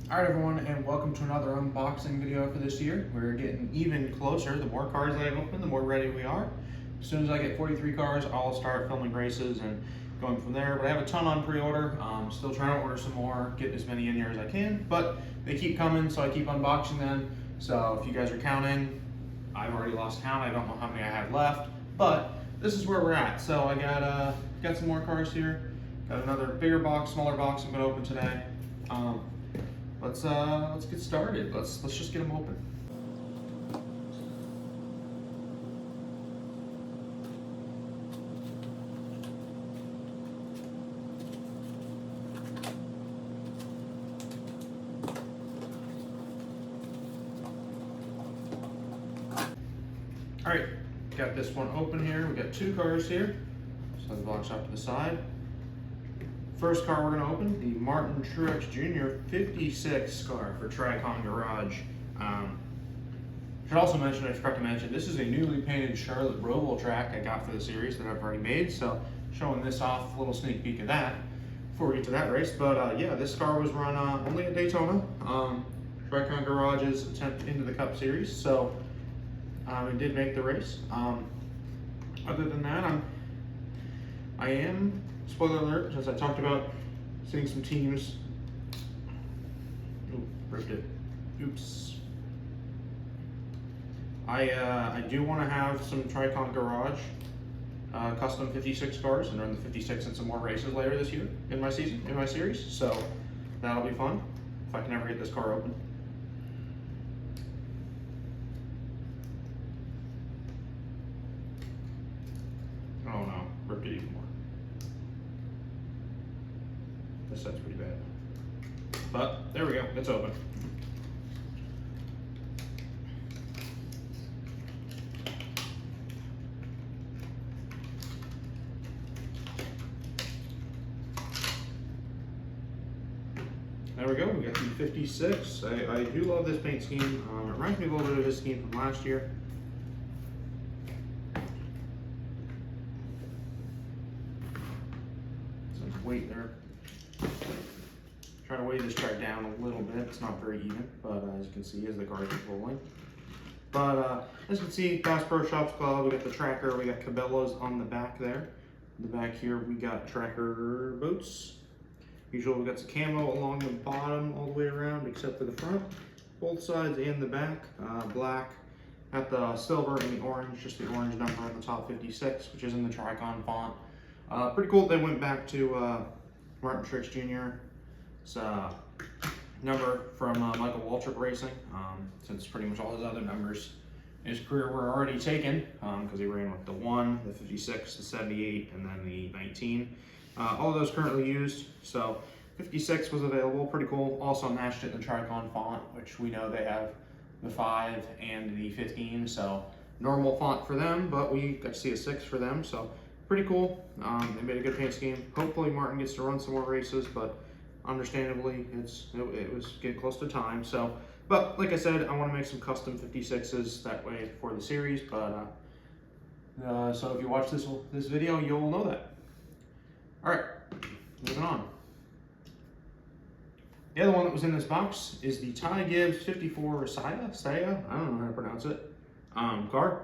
Alright everyone, and welcome to another unboxing video for this year. We're getting even closer. The more cards I open, the more ready we are. As soon as I get 43 cards, I'll start filming races and going from there. But I have a ton on pre-order. Still trying to order some more, get as many in here as I can. But they keep coming, so I keep unboxing them. So if you guys are counting, I've already lost count. I don't know how many I have left. But this is where we're at. So I got some more cards here. Got another bigger box, smaller box I'm going to open today. Let's get started. Let's just get them open. All right, got this one open here. We got two cards here. Set the box off to the side. First card we're going to open, the Martin Truex Jr. 56 card for Tricon Garage. Should also mention, I forgot to mention, this is a newly painted Charlotte Roval track I got for the series that I've already made. So showing this off, a little sneak peek of that before we get to that race. But yeah, this car was run only at Daytona. Tricon Garage's attempt into the Cup Series. So it did make the race. Other than that, I am, spoiler alert, as I talked about, seeing some teams. Ooh, ripped it. Oops. I do want to have some Tricon Garage custom 56 cars and run the 56 in some more races later this year in my series. So that'll be fun if I can ever get this car open. Oh no, ripped it even more. This side's pretty bad. But there we go, it's open. There we go, we got the 56. I do love this paint scheme. It reminds me a little bit of his scheme from last year. Some weight there. Trying to weigh this track down a little bit. It's not very even, but as you can see, as the car is rolling. But as you can see, Bass Pro Shops Club, we got the tracker, we got Cabela's on the back there. In the back here, we got tracker boots. Usually we got some camo along the bottom all the way around, except for the front. Both sides and the back, black. Got the silver and the orange, just the orange number on the top 56, which is in the Tricon font. Pretty cool they went back to Martin Truex Jr. It's a number from Michael Waltrip Racing, since pretty much all his other numbers in his career were already taken, because he ran with the 1, the 56, the 78, and then the 19. All of those currently used, so 56 was available, pretty cool. Also matched it in the Tricon font, which we know they have the 5 and the 15, so normal font for them, but we got to see a 6 for them, so pretty cool. They made a good paint scheme. Hopefully Martin gets to run some more races, but understandably it was getting close to time. So, but like I said, I want to make some custom 56s that way for the series. But so if you watch this video, you'll know that. All right, moving on. The other one that was in this box is the Ty Gibbs 54 Saya, I don't know how to pronounce it, car.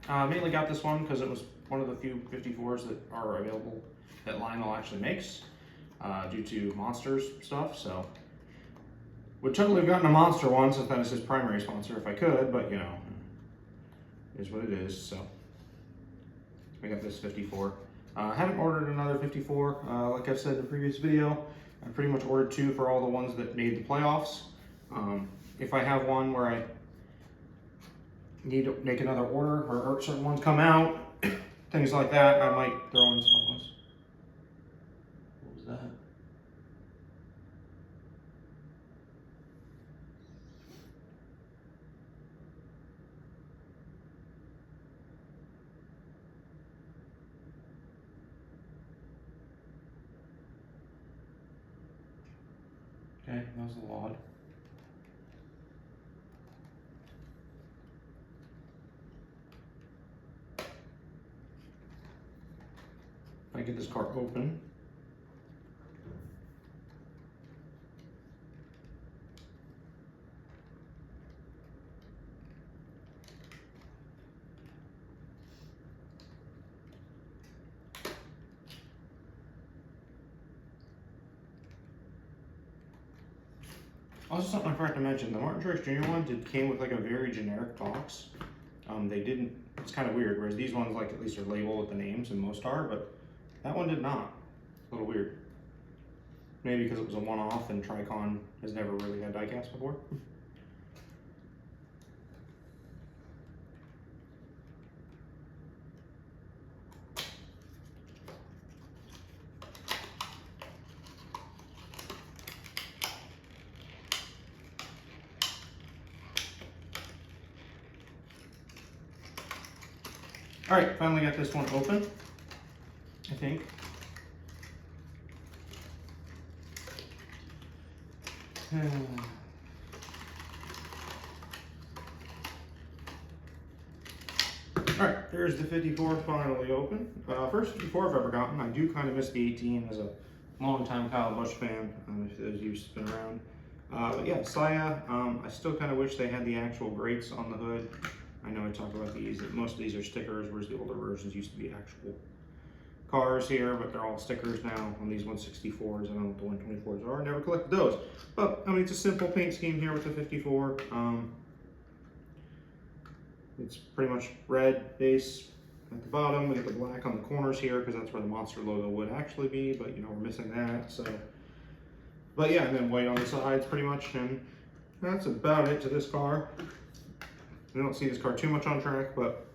Mainly got this one because it was one of the few 54s that are available that Lionel actually makes, due to Monsters stuff. So would totally have gotten a Monster one since that is his primary sponsor if I could, but you know, it is what it is. So we got this 54. Haven't ordered another 54. Like I've said in the previous video, I pretty much ordered 2 for all the ones that made the playoffs. If I have one where I need to make another order or certain ones come out, things like that, I might throw in some ones. What was that? Okay, that was a lot. I get this car open. Also, something I forgot to mention, the Martin Truex Jr. one came with like a very generic box. They didn't, it's kind of weird, whereas these ones like at least are labeled with the names and most are, but that one did not. A little weird. Maybe because it was a one-off and Tricon has never really had diecast before. All right, finally got this one open, I think. All right, there's the 54 finally open. First 54 I've ever gotten. I do kind of miss the 18 as a long-time Kyle Busch fan, if those of you who've been around. But yeah, Saya, I still kind of wish they had the actual grates on the hood. I know I talked about these, most of these are stickers, whereas the older versions used to be actual cars here, but they're all stickers now on these 164s. I don't know what the 124s are, I never collected those. But, I mean, it's a simple paint scheme here with the 54. It's pretty much red base at the bottom. We get the black on the corners here because that's where the Monster logo would actually be, but you know, we're missing that, so. But yeah, and then white on the sides pretty much, and that's about it to this car. We don't see this car too much on track, but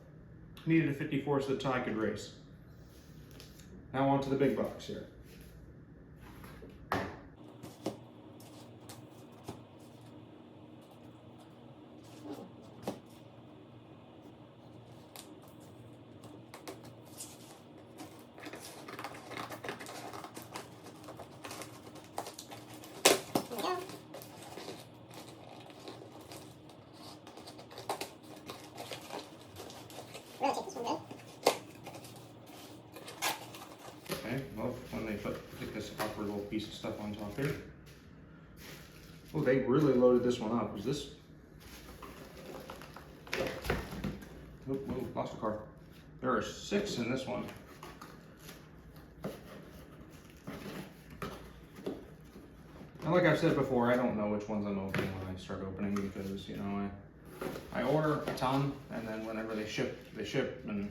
needed a 54 so that Ty could race. Now on to the big box here. Okay, well, when they put this awkward little piece of stuff on top here. Oh, they really loaded this one up. Was this? Oh, lost a car. There are 6 in this one. And like I've said before, I don't know which ones I'm opening when I start opening because, you know, I order a ton and then whenever they ship, and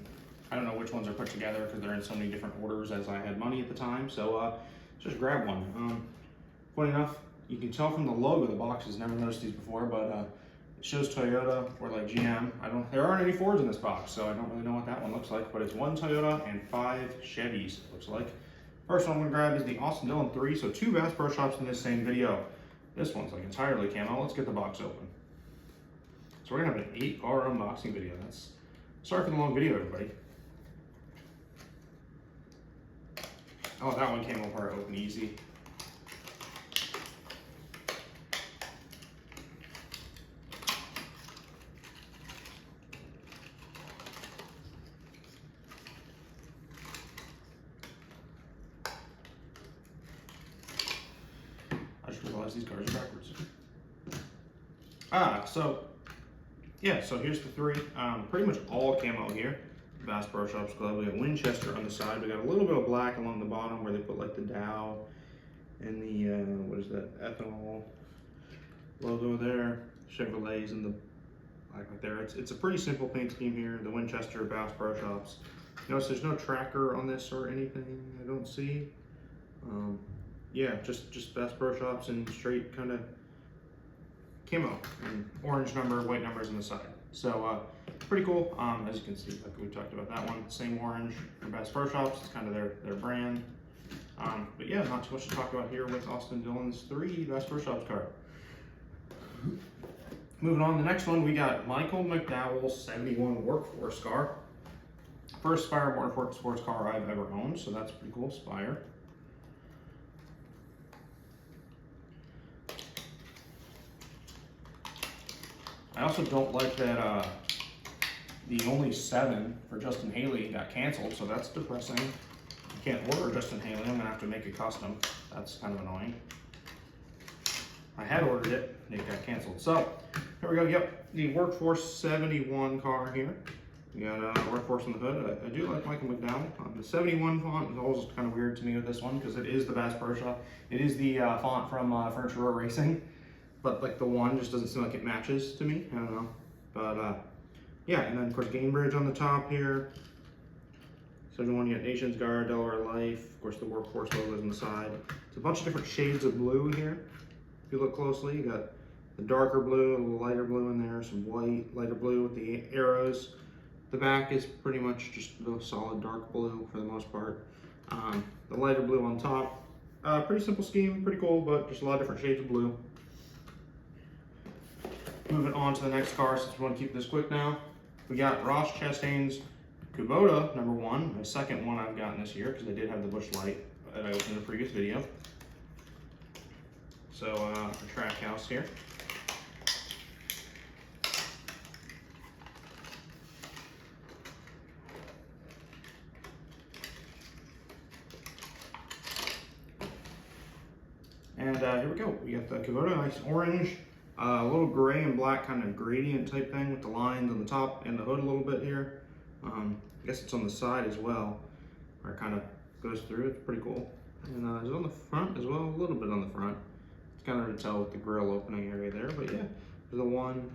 I don't know which ones are put together because they're in so many different orders as I had money at the time. So just grab one. Funny enough, you can tell from the logo of the boxes, never noticed these before, but it shows Toyota or like GM. There aren't any Fords in this box, so I don't really know what that one looks like, but it's 1 Toyota and 5 Chevys, it looks like. First one I'm gonna grab is the Austin Dillon 3, so 2 Bass Pro Shops in this same video. This one's like entirely camo. Let's get the box open. So we're gonna have an 8-car unboxing video. Sorry for the long video, everybody. Oh, that one came apart open easy. I just realized these cars are backwards. So here's the 3. Pretty much all camo here. Bass Pro Shops Club. We got Winchester on the side. We got a little bit of black along the bottom where they put like the Dow and the what is that, ethanol logo there. Chevrolets in the black right there. It's a pretty simple paint scheme here. The Winchester Bass Pro Shops. Notice there's no tracker on this or anything. I don't see. Yeah, just Bass Pro Shops and straight kind of camo and orange number, white numbers on the side. So pretty cool. As you can see, like we talked about that one, same orange from Bass Pro Shops. It's kind of their brand. But yeah, not too much to talk about here with Austin Dillon's 3 Bass Pro Shops car. Moving on, the next one we got Michael McDowell's 71 Workforce car. First Spire Motorsport sports car I've ever owned, so that's pretty cool. Spire. I also don't like that the only 7 for Justin Haley got canceled, so that's depressing. I can't order Justin Haley, I'm gonna have to make a custom. That's kind of annoying. I had ordered it, it got canceled. So, here we go, yep, the Workforce 71 car here. We got Workforce on the hood. I do like Michael McDowell. The 71 font is always kind of weird to me with this one because it is the Bass Pro Shop. It is the font from Furniture Row Racing. but like the one just doesn't seem like it matches to me. I don't know, but yeah. And then of course Gainbridge on the top here. So you got Nations Guard, Delaware Life, of course the Workforce logos on the side. It's a bunch of different shades of blue here. If you look closely, you got the darker blue, a little lighter blue in there, some white, lighter blue with the arrows. The back is pretty much just the solid dark blue for the most part. The lighter blue on top. Pretty simple scheme, pretty cool, but just a lot of different shades of blue. Moving on to the next car, since we want to keep this quick now. We got Ross Chastain's Kubota #1, my second one I've gotten this year because I did have the Busch Light that I opened in the previous video. So the track house here. And here we go. We got the Kubota, nice orange, a little gray and black kind of gradient type thing with the lines on the top and the hood a little bit here. I guess it's on the side as well, where it kind of goes through. It's pretty cool. And it's on the front as well, a little bit on the front. It's kind of hard to tell with the grill opening area there, but yeah, there's the one.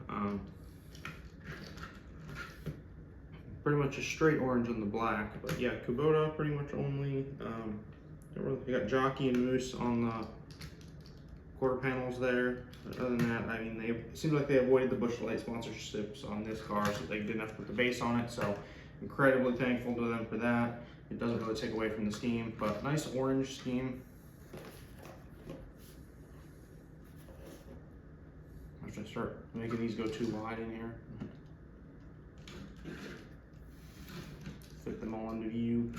Pretty much a straight orange on the black, but yeah, Kubota pretty much only. You got Jockey and Moose on the quarter panels there. But other than that, I mean, it seems like they avoided the Busch Light sponsorships on this car, so they didn't have to put the base on it. So incredibly thankful to them for that. It doesn't really take away from the scheme, but nice orange scheme. I should start making these go too wide in here. Fit them all into view.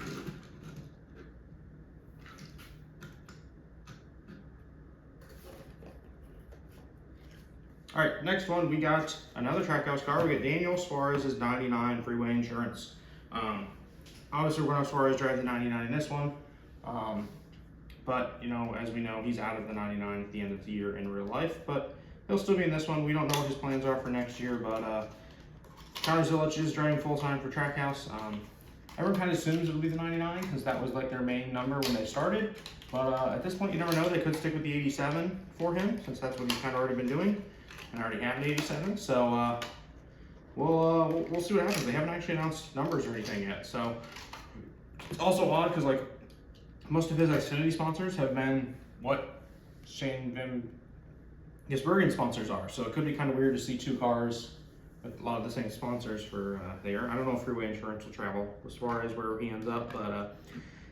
All right, next one, we got another Trackhouse car. We got Daniel Suarez's 99 Freeway Insurance. Obviously, we're going to Suarez drive the 99 in this one. But, you know, as we know, he's out of the 99 at the end of the year in real life. But he'll still be in this one. We don't know what his plans are for next year. But Connor Zilic is driving full-time for Trackhouse. Everyone kind of assumes it'll be the 99 because that was like their main number when they started. But at this point, you never know. They could stick with the 87 for him since that's what he's kind of already been doing. And already have an 87, so we'll see what happens. They haven't actually announced numbers or anything yet, so it's also odd because like most of his Xfinity sponsors have been what Shane Van Gisbergen sponsors are, so it could be kind of weird to see two cars with a lot of the same sponsors for there. I don't know if Freeway Insurance will travel as far as where he ends up, but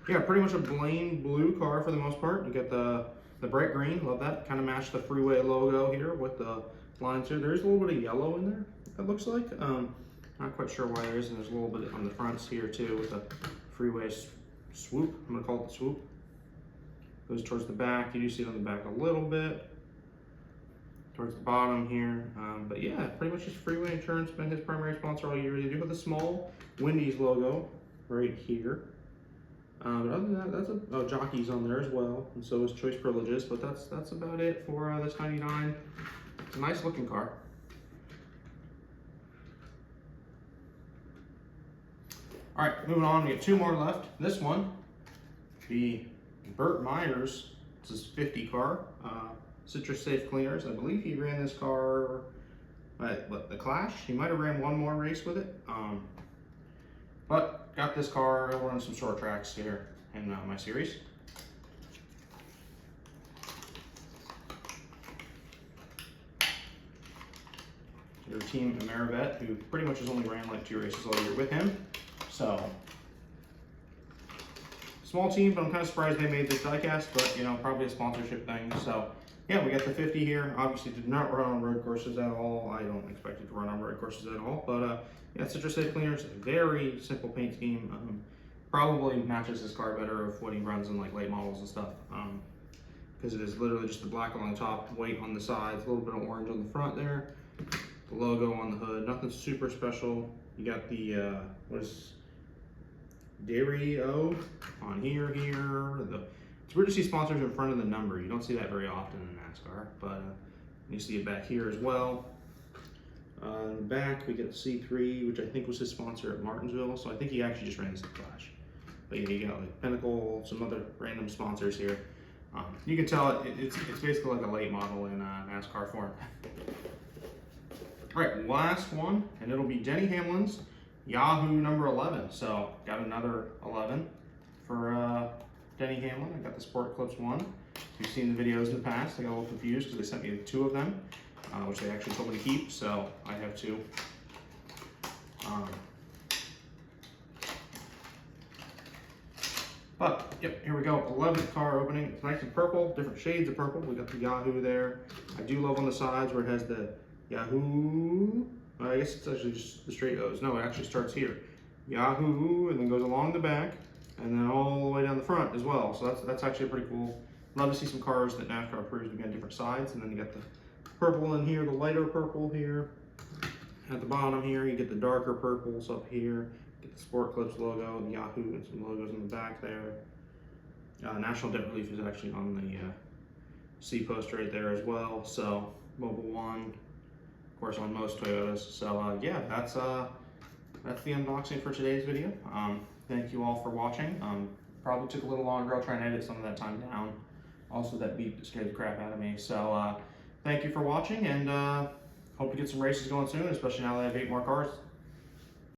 yeah, pretty much a plain blue car for the most part. You get the bright green, love that. Kind of match the Freeway logo here with the lines here. There's a little bit of yellow in there, it looks like. Not quite sure why there is, and there's a little bit on the fronts here too with the Freeway swoop. I'm gonna call it the swoop. Goes towards the back. You do see it on the back a little bit. Towards the bottom here. But yeah, pretty much just Freeway Insurance been his primary sponsor all year. They do have a small Wendy's logo right here. But other than that, that's Jockey's on there as well, and so is Choice Privileges. But that's about it for this 99. It's a nice looking car. All right, moving on. We have two more left. This one, the Burt Myers. This is 50 car. Citrus Safe Cleaners. I believe he ran this car at the Clash. He might have ran one more race with it. But got this car. I'll run some short tracks here in my series. Your team Amerivet, who pretty much has only ran like 2 races all year with him. So small team, but I'm kind of surprised they made this diecast, but you know, probably a sponsorship thing. So yeah, we got the 50 here. Obviously did not run on road courses at all. I don't expect it to run on road courses at all, but yeah, Citrus Safe Cleaners, very simple paint scheme. Probably matches this car better of what he runs in like late models and stuff. Because it is literally just the black on the top, white on the sides, a little bit of orange on the front there. The logo on the hood, nothing super special. You got the, what is Dairy O on here. It's weird to see sponsors in front of the number. You don't see that very often in NASCAR, but you see it back here as well. In the back, we get C3, which I think was his sponsor at Martinsville, so I think he actually just ran this at Clash. But yeah, you got like Pinnacle, some other random sponsors here. You can tell it's basically like a late model in NASCAR form. All right, last one, and it'll be Denny Hamlin's Yahoo number 11. So got another 11 for Denny Hamlin. I got the Sport Clips one. If you've seen the videos in the past, I got a little confused because they sent me 2 of them, which they actually told me to keep, so I have 2. But, yep, here we go, 11th car opening. It's nice and purple, different shades of purple. We got the Yahoo there. I do love on the sides where it has the Yahoo. I guess it's actually just the straight O's. No, it actually starts here. Yahoo, and then goes along the back, and then all the way down the front as well. So that's actually pretty cool. Love to see some cars that NASCAR proves to be on different sides. And then you got the purple in here, the lighter purple here. At the bottom here, you get the darker purples up here. Get the Sport Clips logo, the Yahoo, and some logos in the back there. National Debt Relief is actually on the C post right there as well. So Mobile One, of course, on most Toyotas. So yeah, that's the unboxing for today's video. Thank you all for watching. Probably took a little longer. I'll try and edit some of that time down. Also, that beep scared the crap out of me. So thank you for watching, and hope to get some races going soon, especially now that I have 8 more cars